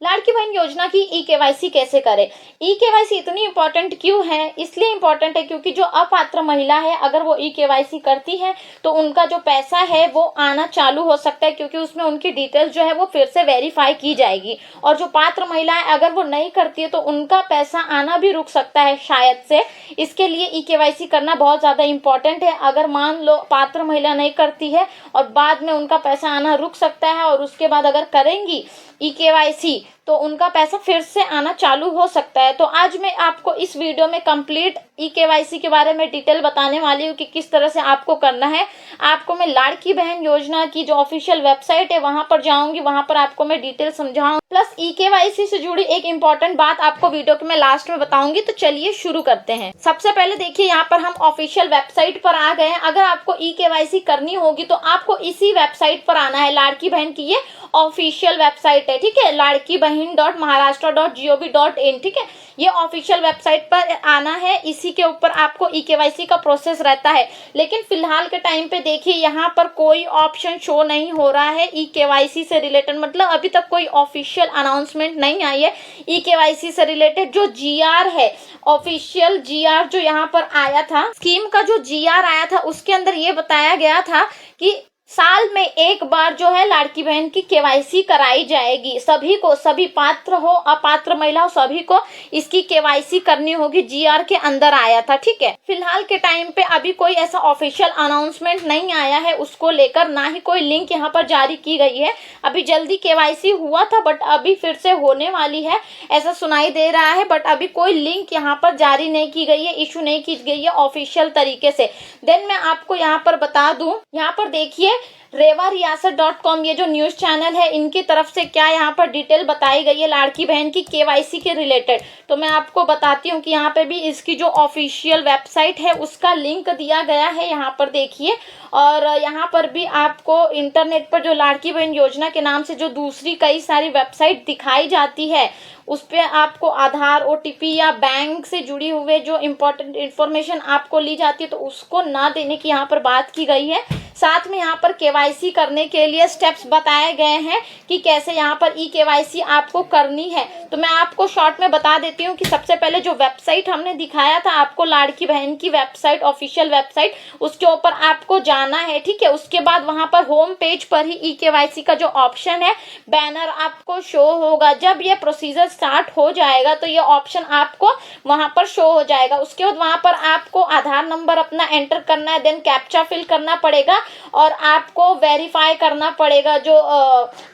लाड़की बहन योजना की ई केवाईसी कैसे करें। ई केवाईसी इतनी इंपॉर्टेंट क्यों है? इसलिए इंपॉर्टेंट है क्योंकि जो अपात्र महिला है अगर वो ई केवाईसी करती है तो उनका जो पैसा है वो आना चालू हो सकता है, क्योंकि उसमें उनकी डिटेल्स जो है वो फिर से वेरीफाई की जाएगी। और जो पात्र महिला है अगर वो नहीं करती है तो उनका पैसा आना भी रुक सकता है शायद से। इसके लिए ई केवाईसी करना बहुत ज्यादा इंपॉर्टेंट है। अगर मान लो पात्र महिला नहीं करती है और बाद में उनका पैसा आना रुक सकता है, और उसके बाद अगर करेंगी ई केवाईसी तो उनका पैसा फिर से आना चालू हो सकता है। तो आज मैं आपको इस वीडियो में कंप्लीट ई केवाईसी के बारे में डिटेल बताने वाली हूँ कि किस तरह से आपको करना है। आपको मैं लाड़की बहन योजना की जो ऑफिशियल वेबसाइट है वहां पर जाऊंगी, वहां पर आपको मैं डिटेल समझाऊंगी, प्लस ई केवाईसी से जुड़ी एक इंपॉर्टेंट बात आपको वीडियो के मैं लास्ट में बताऊंगी। तो चलिए शुरू करते हैं। सबसे पहले देखिए यहाँ पर हम ऑफिशियल वेबसाइट पर आ गए हैं। अगर आपको ई केवाईसी करनी होगी तो आपको इसी वेबसाइट पर आना है। लाड़की बहन की ये ऑफिशियल वेबसाइट है, ठीक है, ladkibahin.maharashtra.gov.in, ठीक है, ये ऑफिशियल वेबसाइट पर आना है। इसी के ऊपर आपको ई केवाईसी का प्रोसेस रहता है। लेकिन फिलहाल के टाइम पे देखिए यहाँ पर कोई ऑप्शन शो नहीं हो रहा है ई केवाईसी से रिलेटेड, मतलब अभी तक कोई ऑफिशियल अनाउंसमेंट नहीं आई है ई केवाईसी से रिलेटेड। जो जीआर है, ऑफिशियल जीआर जो यहाँ पर आया था, स्कीम का जो जीआर आया था उसके अंदर ये बताया गया था कि साल में एक बार जो है लाड़की बहन की केवाईसी कराई जाएगी। सभी को, सभी पात्र हो अपात्र महिला हो, सभी को इसकी केवाईसी करनी होगी। जीआर के अंदर आया था, ठीक है। फिलहाल के टाइम पे अभी कोई ऐसा ऑफिशियल अनाउंसमेंट नहीं आया है उसको लेकर, ना ही कोई लिंक यहाँ पर जारी की गई है। अभी जल्दी केवाईसी हुआ था बट अभी फिर से होने वाली है ऐसा सुनाई दे रहा है, बट अभी कोई लिंक यहाँ पर जारी नहीं की गई है, इशू नहीं की गई है ऑफिशियल तरीके से। देन मैं आपको यहाँ पर बता दूं, यहाँ पर देखिए revariyasat.com ये जो न्यूज चैनल है इनकी तरफ से क्या यहाँ पर डिटेल बताई गई है लाड़की बहन की केवाईसी के रिलेटेड। तो मैं आपको बताती हूँ कि यहाँ पे भी इसकी जो ऑफिशियल वेबसाइट है उसका लिंक दिया गया है, यहाँ पर देखिए। और यहाँ पर भी आपको इंटरनेट पर जो लाड़की बहन योजना के नाम से जो दूसरी कई सारी वेबसाइट दिखाई जाती है उस पे आपको आधार, ओटीपी या बैंक से जुड़ी हुए जो इम्पोर्टेंट इन्फॉर्मेशन आपको ली जाती है तो उसको ना देने की यहाँ पर बात की गई है। साथ में यहाँ पर केवाईसी करने के लिए स्टेप्स बताए गए हैं कि कैसे यहाँ पर ई केवाईसी आपको करनी है। तो मैं आपको शॉर्ट में बता देती हूँ कि सबसे पहले जो वेबसाइट हमने दिखाया था आपको, लाड़की बहन की वेबसाइट, ऑफिशियल वेबसाइट, उसके ऊपर आपको जाना है, ठीक है। उसके बाद वहां पर होम पेज पर ही ई केवाईसी का जो ऑप्शन है बैनर आपको शो होगा। जब ये प्रोसीजर स्टार्ट हो जाएगा तो ये ऑप्शन आपको वहां पर शो हो जाएगा। उसके बाद वहां पर आपको आधार नंबर अपना एंटर करना है, देन कैप्चा फिल करना पड़ेगा और आपको वेरीफाई करना पड़ेगा। जो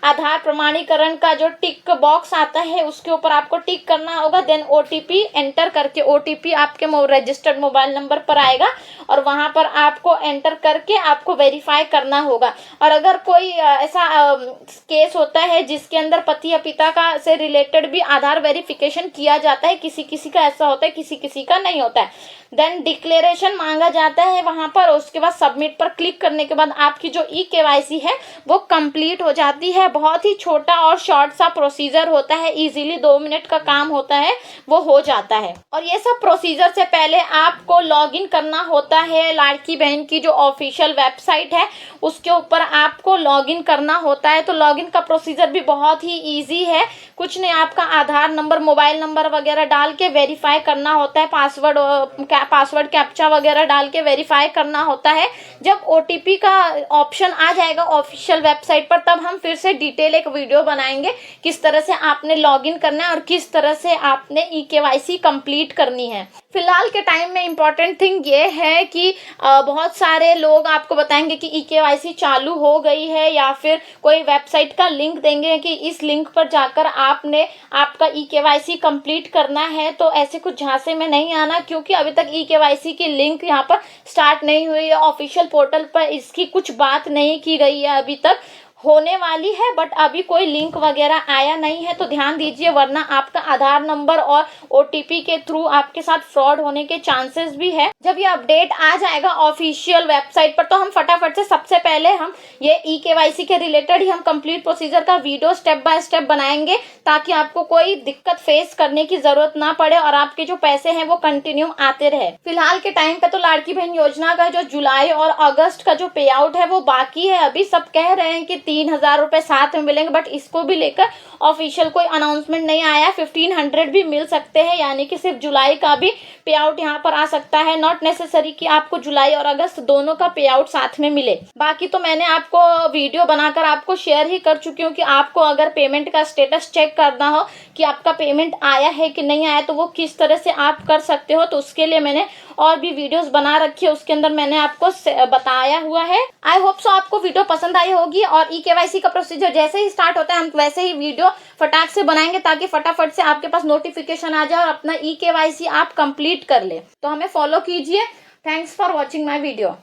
आधार प्रमाणीकरण का जो टिक बॉक्स आता है उसके ऊपर आपको टिक करना होगा। देन ओटीपी एंटर करके, ओटीपी आपके रजिस्टर्ड मोबाइल नंबर पर आएगा और वहां पर आपको एंटर करके आपको वेरीफाई करना होगा। और अगर कोई ऐसा केस होता है जिसके अंदर पति या पिता का से रिलेटेड भी आधार वेरिफिकेशन किया जाता है, किसी किसी का ऐसा होता है, किसी किसी का नहीं होता है, देन डिक्लेरेशन मांगा जाता है वहां पर। उसके बाद सबमिट पर क्लिक करने के बाद आपकी जो ई केवाईसी है वो कंप्लीट हो जाती है। बहुत ही छोटा और शॉर्ट सा प्रोसीजर होता है, इजीली 2 मिनट का काम होता है, वो हो जाता है। और ये सब प्रोसीजर से पहले आपको लॉगिन करना होता है। लाड़की बहन की जो ऑफिशियल वेबसाइट है उसके ऊपर आपको लॉगिन करना होता है। तो लॉगिन का प्रोसीजर भी बहुत ही ईजी है, कुछ नहीं, आपका आधार नंबर, मोबाइल नंबर वगैरह डाल के वेरीफाई करना होता है, पासवर्ड कैप्चा वगैरह डाल के वेरीफाई करना होता है। जब ओटीपी का ऑप्शन आ जाएगा ऑफिशियल वेबसाइट पर तब हम फिर से डिटेल एक वीडियो बनाएंगे किस तरह से आपने लॉगिन करना है और किस तरह से आपने ई केवाईसी कंप्लीट करनी है। फिलहाल के टाइम में इम्पोर्टेंट थिंग ये है कि बहुत सारे लोग आपको बताएंगे कि ई केवाईसी चालू हो गई है या फिर कोई वेबसाइट का लिंक देंगे कि इस लिंक पर जाकर आपने आपका ई केवाईसी कंप्लीट करना है। तो ऐसे कुछ झांसे में नहीं आना, क्योंकि अभी तक ई केवाईसी की लिंक यहाँ पर स्टार्ट नहीं हुई है। ऑफिशियल पोर्टल पर इसकी कुछ बात नहीं की गई है, अभी तक होने वाली है बट अभी कोई लिंक वगैरह आया नहीं है। तो ध्यान दीजिए, वरना आपका आधार नंबर और ओटीपी के थ्रू आपके साथ फ्रॉड होने के चांसेस भी है। जब ये अपडेट आ जाएगा ऑफिशियल वेबसाइट पर तो हम फटाफट से सबसे पहले हम ये ई केवाईसी के रिलेटेड ही हम कंप्लीट प्रोसीजर का वीडियो स्टेप बाय स्टेप बनाएंगे ताकि आपको कोई दिक्कत फेस करने की जरूरत ना पड़े और आपके जो पैसे हैं वो कंटिन्यू आते रहे। फिलहाल के टाइम पे तो लाड़की बहन योजना का जो जुलाई और अगस्त का जो पे आउट है वो बाकी है। अभी सब कह रहे हैं कि 3,000 रुपए साथ में मिलेंगे, बट इसको भी लेकर ऑफिशियल कोई अनाउंसमेंट नहीं आया। 1500 भी मिल सकते हैं, यानी कि सिर्फ जुलाई का भी पे आउट यहाँ पर आ सकता है। नॉट नेसेसरी कि आपको जुलाई और अगस्त दोनों का पे आउट साथ में मिले। बाकी तो मैंने आपको वीडियो बनाकर आपको शेयर ही कर चुकी हूँ कि आपको अगर पेमेंट का स्टेटस चेक करना हो कि आपका पेमेंट आया है कि नहीं आया, तो वो किस तरह से आप कर सकते हो। तो उसके लिए मैंने और भी वीडियोस बना रखी है, उसके अंदर मैंने आपको बताया हुआ है। आई होप सो आपको वीडियो पसंद आई होगी। और ई-केवाईसी का प्रोसीजर जैसे ही स्टार्ट होता है हम वैसे ही वीडियो फटाक से बनाएंगे, ताकि फटाफट से आपके पास नोटिफिकेशन आ जाए और अपना ई-केवाईसी आप कंप्लीट कर ले। तो हमें फॉलो कीजिए। Thanks for watching my video.